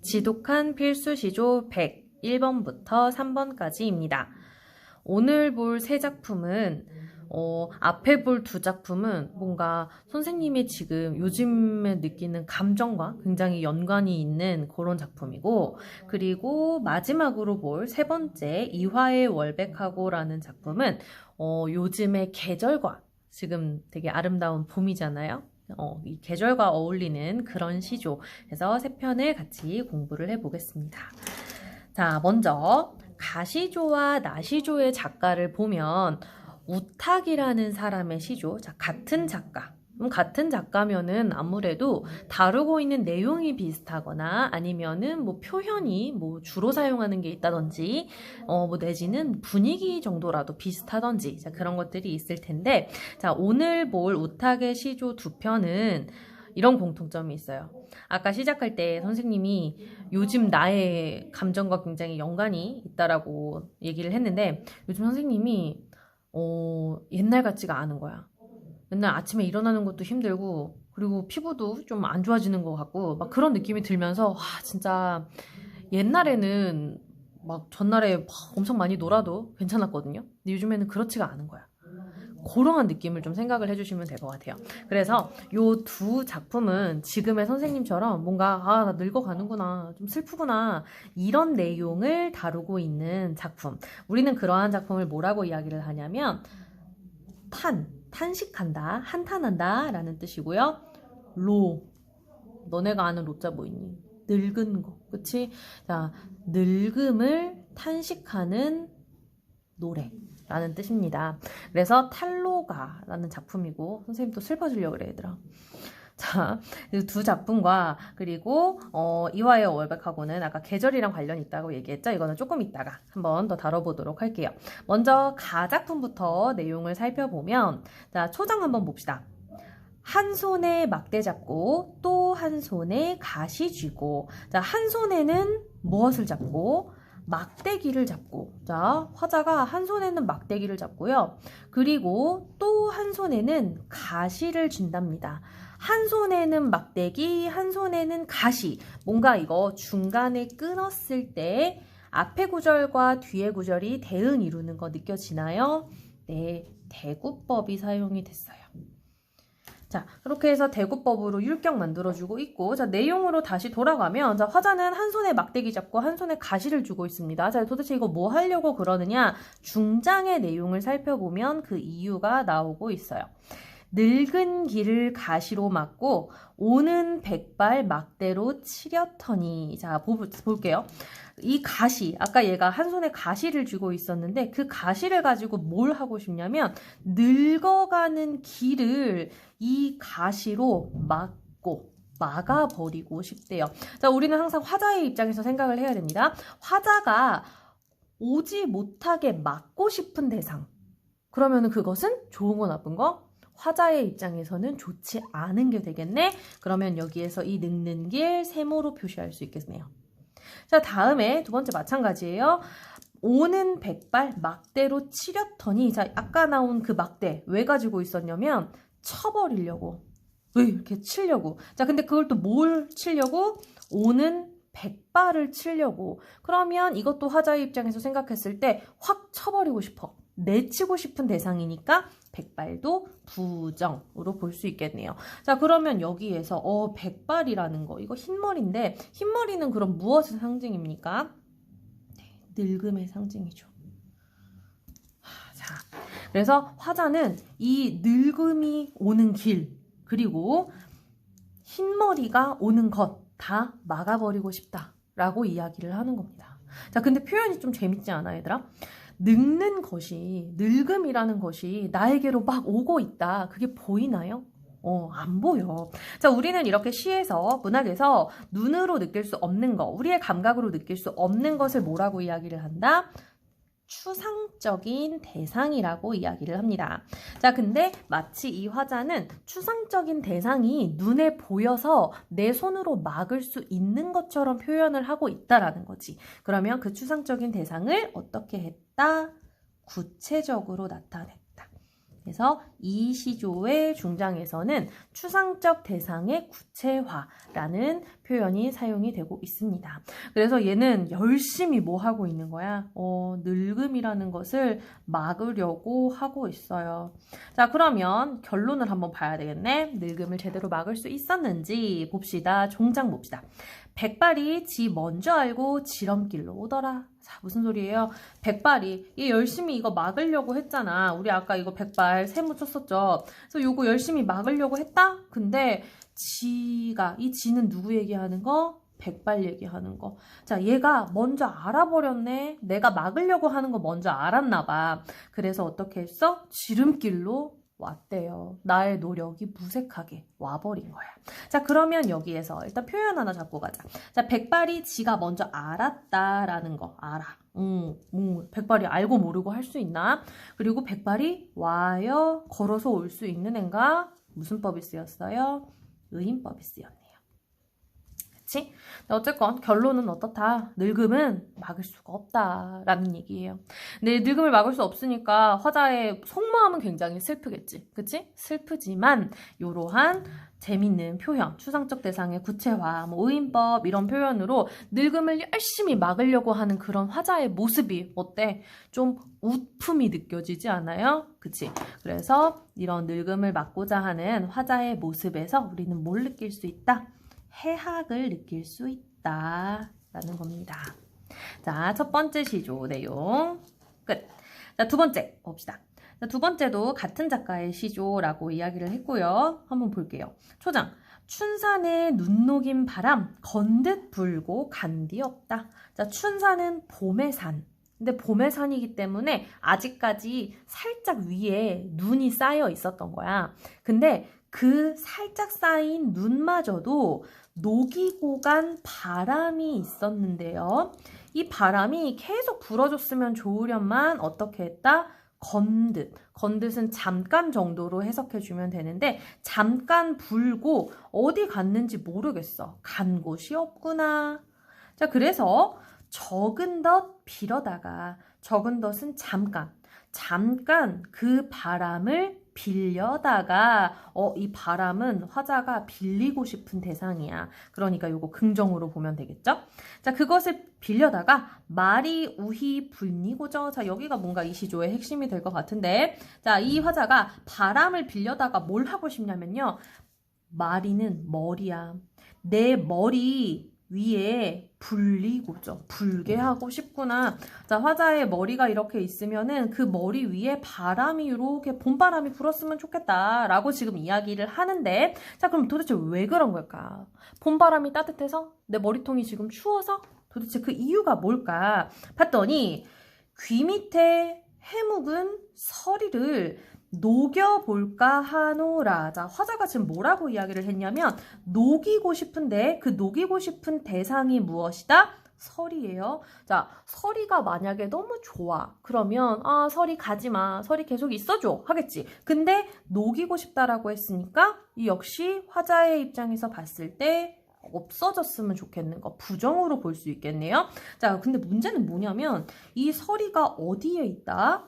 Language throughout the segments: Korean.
지독한 필수 시조 101번부터 3번까지입니다. 오늘 볼 세 작품은 앞에 볼 두 작품은 뭔가 선생님이 지금 요즘에 느끼는 감정과 굉장히 연관이 있는 그런 작품이고, 그리고 마지막으로 볼 세 번째 이화의 월백하고라는 작품은 요즘의 계절과, 지금 되게 아름다운 봄이잖아요. 이 계절과 어울리는 그런 시조. 그래서 세 편을 같이 공부를 해보겠습니다. 자, 먼저 가시조와 나시조의 작가를 보면 우탁이라는 사람의 시조, 자, 같은 작가. 같은 작가면은 아무래도 다루고 있는 내용이 비슷하거나 아니면은 뭐 표현이 뭐 주로 사용하는 게 있다든지 뭐 내지는 분위기 정도라도 비슷하던지, 자, 그런 것들이 있을 텐데, 자, 오늘 볼 우탁의 시조 두 편은 이런 공통점이 있어요. 아까 시작할 때 선생님이 요즘 나의 감정과 굉장히 연관이 있다라고 얘기를 했는데, 요즘 선생님이 옛날 같지가 않은 거야. 맨날 아침에 일어나는 것도 힘들고, 그리고 피부도 좀 안 좋아지는 것 같고, 막 그런 느낌이 들면서, 와, 진짜 옛날에는 막 전날에 막 엄청 많이 놀아도 괜찮았거든요. 근데 요즘에는 그렇지가 않은 거야. 그러한 느낌을 좀 생각을 해주시면 될 것 같아요. 그래서 요 두 작품은 지금의 선생님처럼 뭔가 나 늙어가는구나, 좀 슬프구나, 이런 내용을 다루고 있는 작품. 우리는 그러한 작품을 뭐라고 이야기를 하냐면 탄식한다, 한탄한다 라는 뜻이고요. 너네가 아는 로자 뭐 있니? 늙은 거, 그치? 자, 늙음을 탄식하는 노래 라는 뜻입니다. 그래서 탈로가라는 작품이고, 선생님 또 슬퍼지려고 그래 얘들아. 자, 두 작품과 그리고 이화의 월백하고는 아까 계절이랑 관련이 있다고 얘기했죠. 이거는 조금 이따가 한번 더 다뤄보도록 할게요. 먼저 가 작품부터 내용을 살펴보면, 자, 초장 한번 봅시다. 한 손에 막대 잡고 또 한 손에 가시 쥐고, 자, 한 손에는 무엇을 잡고 막대기를 잡고, 자, 화자가 한 손에는 막대기를 잡고요. 그리고 또 한 손에는 가시를 쥔답니다. 한 손에는 막대기, 한 손에는 가시. 뭔가 이거 중간에 끊었을 때 앞에 구절과 뒤에 구절이 대응 이루는 거 느껴지나요? 네, 대구법이 사용이 됐어요. 자, 그렇게 해서 대구법으로 율격 만들어주고 있고, 자, 내용으로 다시 돌아가면, 자, 화자는 한 손에 막대기 잡고 한 손에 가시를 주고 있습니다. 자, 도대체 이거 뭐 하려고 그러느냐? 중장의 내용을 살펴보면 그 이유가 나오고 있어요. 늙은 길을 가시로 막고 오는 백발 막대로 치려터니. 자, 볼게요. 이 가시, 아까 얘가 한 손에 가시를 쥐고 있었는데, 그 가시를 가지고 뭘 하고 싶냐면 늙어가는 길을 이 가시로 막아버리고 싶대요. 자, 우리는 항상 화자의 입장에서 생각을 해야 됩니다. 화자가 오지 못하게 막고 싶은 대상, 그러면 그것은 좋은 거 나쁜 거? 화자의 입장에서는 좋지 않은 게 되겠네. 그러면 여기에서 이 늙는 길 세모로 표시할 수 있겠네요. 자, 다음에 두 번째 마찬가지예요. 오는 백발 막대로 치려터니. 자, 아까 나온 그 막대 왜 가지고 있었냐면 쳐버리려고, 왜 이렇게 치려고. 자, 근데 그걸 또 뭘 치려고? 오는 백발을 치려고. 그러면 이것도 화자의 입장에서 생각했을 때 확 쳐버리고 싶어, 내치고 싶은 대상이니까 백발도 부정으로 볼 수 있겠네요. 자, 그러면 여기에서 백발이라는 거, 이거 흰머리인데, 흰머리는 그럼 무엇의 상징입니까? 네, 늙음의 상징이죠. 자, 그래서 화자는 이 늙음이 오는 길, 그리고 흰머리가 오는 것 다 막아버리고 싶다라고 이야기를 하는 겁니다. 자, 근데 표현이 좀 재밌지 않아, 얘들아? 늙는 것이, 늙음이라는 것이 나에게로 막 오고 있다, 그게 보이나요? 안 보여. 자, 우리는 이렇게 시에서, 문학에서 눈으로 느낄 수 없는 거, 우리의 감각으로 느낄 수 없는 것을 뭐라고 이야기를 한다? 추상적인 대상이라고 이야기를 합니다. 자, 근데 마치 이 화자는 추상적인 대상이 눈에 보여서 내 손으로 막을 수 있는 것처럼 표현을 하고 있다라는 거지. 그러면 그 추상적인 대상을 어떻게 했다? 구체적으로 나타냈다. 그래서 이 시조의 중장에서는 추상적 대상의 구체화라는 표현이 사용이 되고 있습니다. 그래서 얘는 열심히 뭐 하고 있는 거야? 늙음이라는 것을 막으려고 하고 있어요. 자, 그러면 결론을 한번 봐야 되겠네. 늙음을 제대로 막을 수 있었는지 봅시다. 종장 봅시다. 백발이 지 먼저 알고 지름길로 오더라. 자, 무슨 소리예요? 백발이 얘 열심히 이거 막으려고 했잖아. 우리 아까 이거 백발 세모 쳤었죠. 그래서 요거 열심히 막으려고 했다? 근데 이 지는 누구 얘기하는 거? 백발 얘기하는 거. 자, 얘가 먼저 알아버렸네. 내가 막으려고 하는 거 먼저 알았나 봐. 그래서 어떻게 했어? 지름길로 왔대요. 나의 노력이 무색하게 와버린 거야. 자, 그러면 여기에서 일단 표현 하나 잡고 가자. 자, 백발이 지가 먼저 알았다라는 거 알아. 백발이 알고 모르고 할 수 있나? 그리고 백발이 와요. 걸어서 올 수 있는 앤가? 무슨 법이 쓰였어요? 의인법이 쓰였네요. 그치? 어쨌건 결론은 어떻다? 늙음은 막을 수가 없다라는 얘기예요. 근데 늙음을 막을 수 없으니까 화자의 속마음은 굉장히 슬프겠지. 그치? 슬프지만 이러한 재밌는 표현, 추상적 대상의 구체화, 의인법 이런 표현으로 늙음을 열심히 막으려고 하는 그런 화자의 모습이 어때? 좀 웃품이 느껴지지 않아요? 그치? 그래서 이런 늙음을 막고자 하는 화자의 모습에서 우리는 뭘 느낄 수 있다? 해학을 느낄 수 있다라는 겁니다. 자, 첫 번째 시조 내용 끝. 자, 두 번째 봅시다. 자, 두 번째도 같은 작가의 시조라고 이야기를 했고요. 한번 볼게요. 초장. 춘산에 눈 녹인 바람 건듯 불고 간디 없다. 자, 춘산은 봄의 산. 근데 봄의 산이기 때문에 아직까지 살짝 위에 눈이 쌓여 있었던 거야. 근데 그 살짝 쌓인 눈마저도 녹이고 간 바람이 있었는데요. 이 바람이 계속 불어줬으면 좋으련만 어떻게 했다? 건듯. 건듯은 잠깐 정도로 해석해주면 되는데 잠깐 불고 어디 갔는지 모르겠어. 간 곳이 없구나. 자, 그래서 적은 덧 빌어다가 적은 덧은 잠깐 그 바람을 빌려다가 이 바람은 화자가 빌리고 싶은 대상이야. 그러니까 요거 긍정으로 보면 되겠죠? 자, 그것을 빌려다가 말이 우히 불니고죠. 자, 여기가 뭔가 이 시조의 핵심이 될 것 같은데 자, 이 화자가 바람을 빌려다가 뭘 하고 싶냐면요. 마리는 머리야. 내 머리 위에 불리고죠. 불게 하고 싶구나. 자, 화자의 머리가 이렇게 있으면은 그 머리 위에 바람이 이렇게 봄바람이 불었으면 좋겠다 라고 지금 이야기를 하는데 자, 그럼 도대체 왜 그런 걸까? 봄바람이 따뜻해서? 내 머리통이 지금 추워서? 도대체 그 이유가 뭘까? 봤더니 귀 밑에 해묵은 서리를 녹여볼까 하노라. 자, 화자가 지금 뭐라고 이야기를 했냐면 녹이고 싶은데 그 녹이고 싶은 대상이 무엇이다? 설이에요. 자, 설이가 만약에 너무 좋아. 그러면 설이 가지마. 설이 계속 있어줘. 하겠지. 근데 녹이고 싶다라고 했으니까 이 역시 화자의 입장에서 봤을 때 없어졌으면 좋겠는 거 부정으로 볼 수 있겠네요. 자, 근데 문제는 뭐냐면 이 설이가 어디에 있다?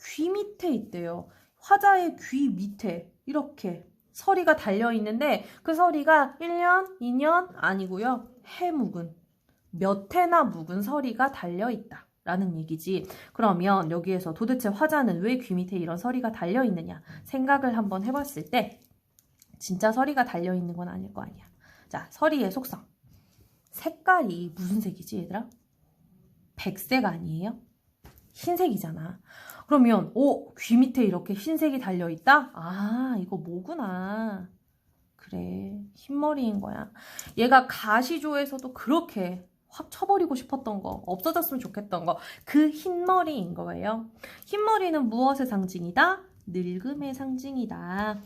귀 밑에 있대요. 화자의 귀 밑에 이렇게 서리가 달려있는데 그 서리가 1년, 2년 아니고요. 해묵은 몇 해나 묵은 서리가 달려있다 라는 얘기지. 그러면 여기에서 도대체 화자는 왜 귀 밑에 이런 서리가 달려있느냐 생각을 한번 해봤을 때 진짜 서리가 달려있는 건 아닐 거 아니야. 자, 서리의 속성. 색깔이 무슨 색이지 얘들아? 백색 아니에요? 흰색이잖아. 그러면 귀 밑에 이렇게 흰색이 달려있다? 아, 이거 뭐구나. 그래, 흰머리인 거야. 얘가 가시조에서도 그렇게 확 쳐버리고 싶었던 거, 없어졌으면 좋겠던 거, 그 흰머리인 거예요. 흰머리는 무엇의 상징이다? 늙음의 상징이다.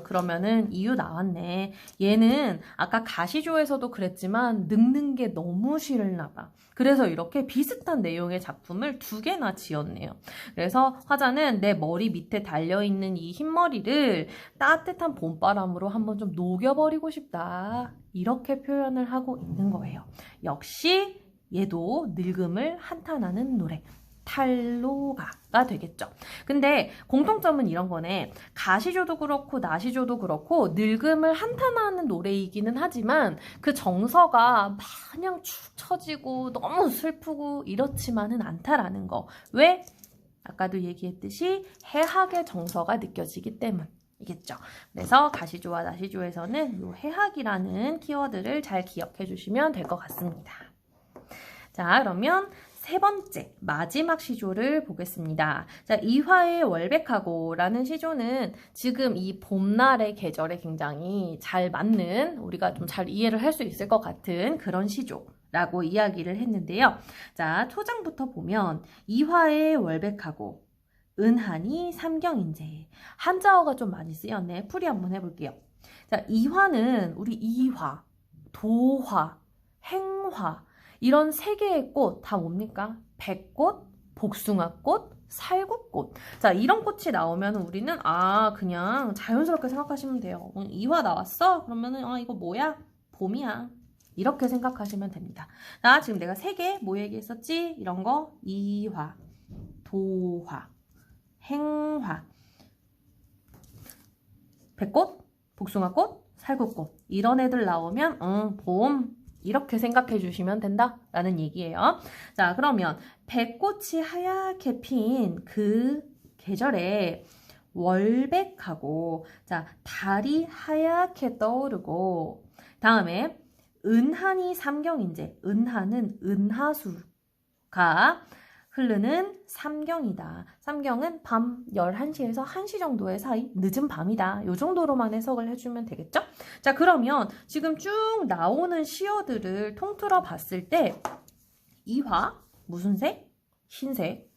그러면은 이유 나왔네. 얘는 아까 가시조에서도 그랬지만 늙는 게 너무 싫나 봐. 그래서 이렇게 비슷한 내용의 작품을 2개나 지었네요. 그래서 화자는 내 머리 밑에 달려있는 이 흰머리를 따뜻한 봄바람으로 한번 좀 녹여버리고 싶다. 이렇게 표현을 하고 있는 거예요. 역시 얘도 늙음을 한탄하는 노래. 탈로가가 되겠죠. 근데 공통점은 이런 거네. 가시조도 그렇고 나시조도 그렇고 늙음을 한탄하는 노래이기는 하지만 그 정서가 마냥 축 처지고 너무 슬프고 이렇지만은 않다라는 거. 왜? 아까도 얘기했듯이 해학의 정서가 느껴지기 때문이겠죠. 그래서 가시조와 나시조에서는 이 해학이라는 키워드를 잘 기억해 주시면 될 것 같습니다. 자, 그러면 세 번째, 마지막 시조를 보겠습니다. 자, 이화의 월백하고라는 시조는 지금 이 봄날의 계절에 굉장히 잘 맞는, 우리가 좀 잘 이해를 할 수 있을 것 같은 그런 시조라고 이야기를 했는데요. 자, 초장부터 보면 이화의 월백하고 은한이 삼경인제. 한자어가 좀 많이 쓰였네. 풀이 한번 해볼게요. 자, 이화는 우리 이화, 도화, 행화 이런 세 개의 꽃 다 뭡니까? 백꽃, 복숭아꽃, 살구꽃. 자, 이런 꽃이 나오면 우리는 그냥 자연스럽게 생각하시면 돼요. 이화 나왔어? 그러면은 이거 뭐야? 봄이야. 이렇게 생각하시면 됩니다. 자, 지금 내가 세 개 뭐 얘기했었지? 이런 거 이화, 도화, 행화, 백꽃, 복숭아꽃, 살구꽃 이런 애들 나오면 봄 이렇게 생각해 주시면 된다라는 얘기예요. 자, 그러면 백꽃이 하얗게 핀 그 계절에 월백하고 자, 달이 하얗게 떠오르고 다음에 은한이 삼경인제 은한은 은하수가 흐르는 삼경이다. 삼경은 밤 11시에서 1시 정도의 사이, 늦은 밤이다. 요 정도로만 해석을 해주면 되겠죠? 자, 그러면 지금 쭉 나오는 시어들을 통틀어 봤을 때 이화, 무슨 색? 흰색.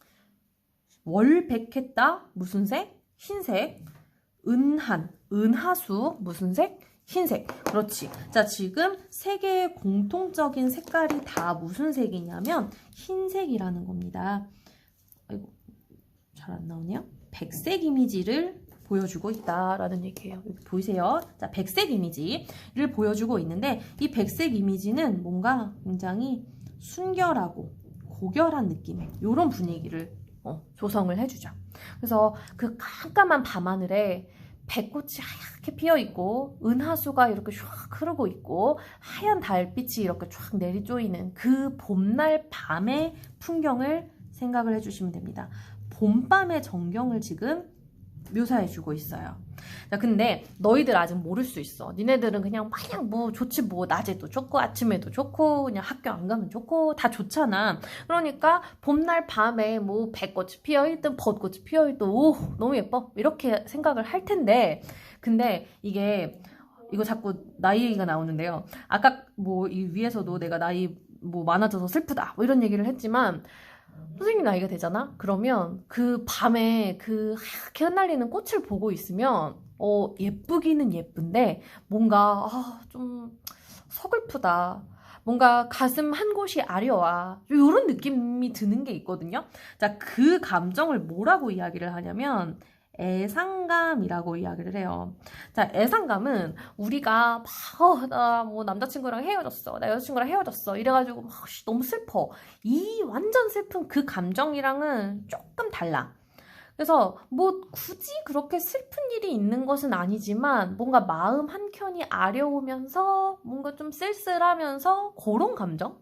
월백했다, 무슨 색? 흰색. 은한, 은하수, 무슨 색? 흰색. 그렇지. 자, 지금 세 개의 공통적인 색깔이 다 무슨 색이냐면 흰색이라는 겁니다. 아이고, 잘 안 나오네요. 백색 이미지를 보여주고 있다라는 얘기예요. 여기 보이세요? 자, 백색 이미지를 보여주고 있는데 이 백색 이미지는 뭔가 굉장히 순결하고 고결한 느낌의 이런 분위기를 조성을 해주죠. 그래서 그 깜깜한 밤하늘에 백꽃이 하얗게 피어있고 은하수가 이렇게 쫙 흐르고 있고 하얀 달빛이 이렇게 쫙 내리쪼이는 그 봄날 밤의 풍경을 생각을 해주시면 됩니다. 봄밤의 전경을 지금 묘사해주고 있어요. 자, 근데 너희들 아직 모를 수 있어. 니네들은 그냥 뭐 좋지 뭐 낮에도 좋고 아침에도 좋고 그냥 학교 안 가면 좋고 다 좋잖아. 그러니까 봄날 밤에 뭐 백꽃이 피어있든 벚꽃이 피어있든 오 너무 예뻐 이렇게 생각을 할 텐데 근데 이거 자꾸 나이 얘기가 나오는데요. 아까 뭐 이 위에서도 내가 나이 뭐 많아져서 슬프다 뭐 이런 얘기를 했지만 선생님 나이가 되잖아? 그러면 그 밤에 그 하얗게 흩날리는 꽃을 보고 있으면 예쁘기는 예쁜데 뭔가 좀 서글프다. 뭔가 가슴 한 곳이 아려와. 이런 느낌이 드는 게 있거든요. 자, 그 감정을 뭐라고 이야기를 하냐면 애상감이라고 이야기를 해요. 자, 애상감은 우리가 나 뭐 남자친구랑 헤어졌어. 나 여자친구랑 헤어졌어. 이래가지고 너무 슬퍼. 이 완전 슬픈 그 감정이랑은 조금 달라. 그래서 뭐 굳이 그렇게 슬픈 일이 있는 것은 아니지만 뭔가 마음 한켠이 아려오면서 뭔가 좀 쓸쓸하면서 그런 감정?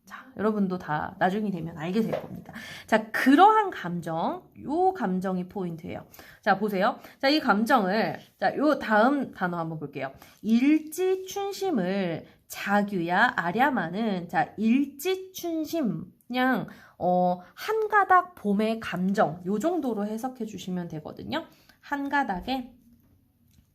자, 여러분도 다 나중이 되면 알게 될 겁니다. 자, 그러한 감정, 요 감정이 포인트예요. 자, 보세요. 자, 이 감정을, 자, 요 다음 단어 한번 볼게요. 일지춘심을 자규야 아랴마는, 자, 일지춘심, 그냥, 한 가닥 봄의 감정, 요 정도로 해석해 주시면 되거든요. 한 가닥의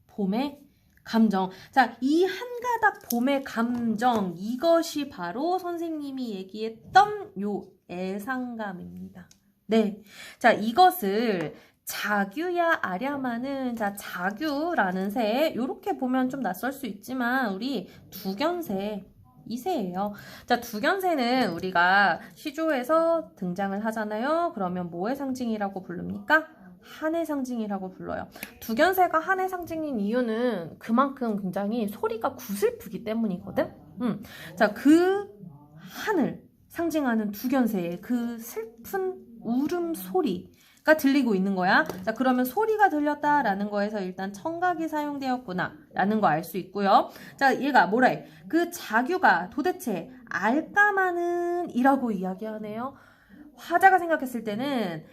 봄의 감정. 자, 이 한 가닥 봄의 감정, 이것이 바로 선생님이 얘기했던 요 애상감입니다. 네. 자, 이것을 자규야 아랴마는, 자, 자규라는 새, 요렇게 보면 좀 낯설 수 있지만, 우리 두견새, 이 새예요. 자, 두견새는 우리가 시조에서 등장을 하잖아요. 그러면 뭐의 상징이라고 부릅니까? 한의 상징이라고 불러요. 두견새가 한의 상징인 이유는 그만큼 굉장히 소리가 구슬프기 때문이거든. 자, 그 한을 상징하는 두견새의 그 슬픈 울음소리가 들리고 있는 거야. 자, 그러면 소리가 들렸다라는 거에서 일단 청각이 사용되었구나 라는 거 알 수 있고요. 자, 얘가 뭐라 해? 그 자규가 도대체 알까마는 이라고 이야기하네요. 화자가 생각했을 때는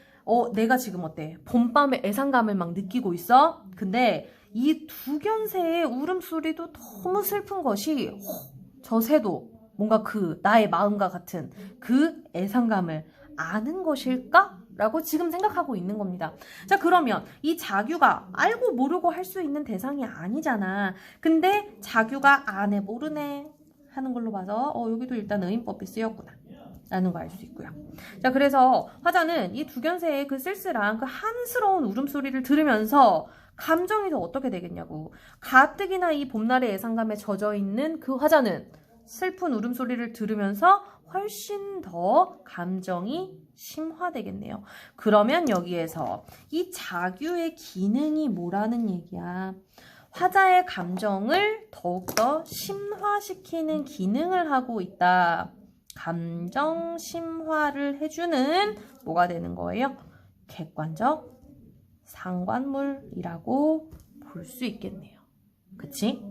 내가 지금 어때? 봄밤의 애상감을 막 느끼고 있어? 근데 이 두견새의 울음소리도 너무 슬픈 것이 저 새도 뭔가 그 나의 마음과 같은 그 애상감을 아는 것일까? 라고 지금 생각하고 있는 겁니다. 자, 그러면 이 자규가 알고 모르고 할 수 있는 대상이 아니잖아. 근데 자규가 아네 모르네 하는 걸로 봐서 여기도 일단 의인법이 쓰였구나 라는 거 알 수 있고요. 자, 그래서 화자는 이 두견새의 그 쓸쓸한 그 한스러운 울음소리를 들으면서 감정이 더 어떻게 되겠냐고. 가뜩이나 이 봄날의 예상감에 젖어 있는 그 화자는 슬픈 울음소리를 들으면서 훨씬 더 감정이 심화되겠네요. 그러면 여기에서 이 자규의 기능이 뭐라는 얘기야? 화자의 감정을 더욱더 심화시키는 기능을 하고 있다. 감정 심화를 해주는 뭐가 되는 거예요? 객관적 상관물이라고 볼 수 있겠네요. 그치?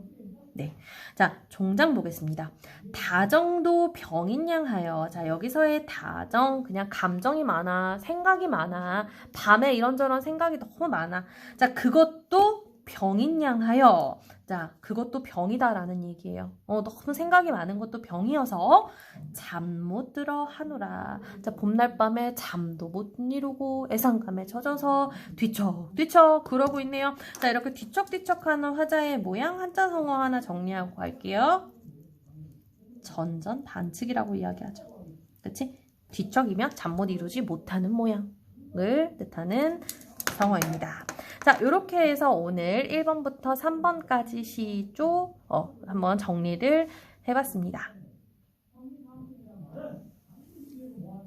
네. 자, 종장 보겠습니다. 다정도 병인양하여. 자, 여기서의 다정, 그냥 감정이 많아, 생각이 많아, 밤에 이런저런 생각이 너무 많아. 자, 그것도 병인양하여. 자, 그것도 병이다라는 얘기예요. 너무 생각이 많은 것도 병이어서 잠 못 들어 하노라. 자, 봄날 밤에 잠도 못 이루고 애상감에 젖어서 뒤척뒤척 그러고 있네요. 자, 이렇게 뒤척뒤척하는 화자의 모양 한자 성어 하나 정리하고 갈게요. 전전 반측이라고 이야기하죠. 그치? 뒤척이면 잠 못 이루지 못하는 모양을 뜻하는 성어입니다. 자, 이렇게 해서 오늘 1번부터 3번까지 시조 한번 정리를 해봤습니다.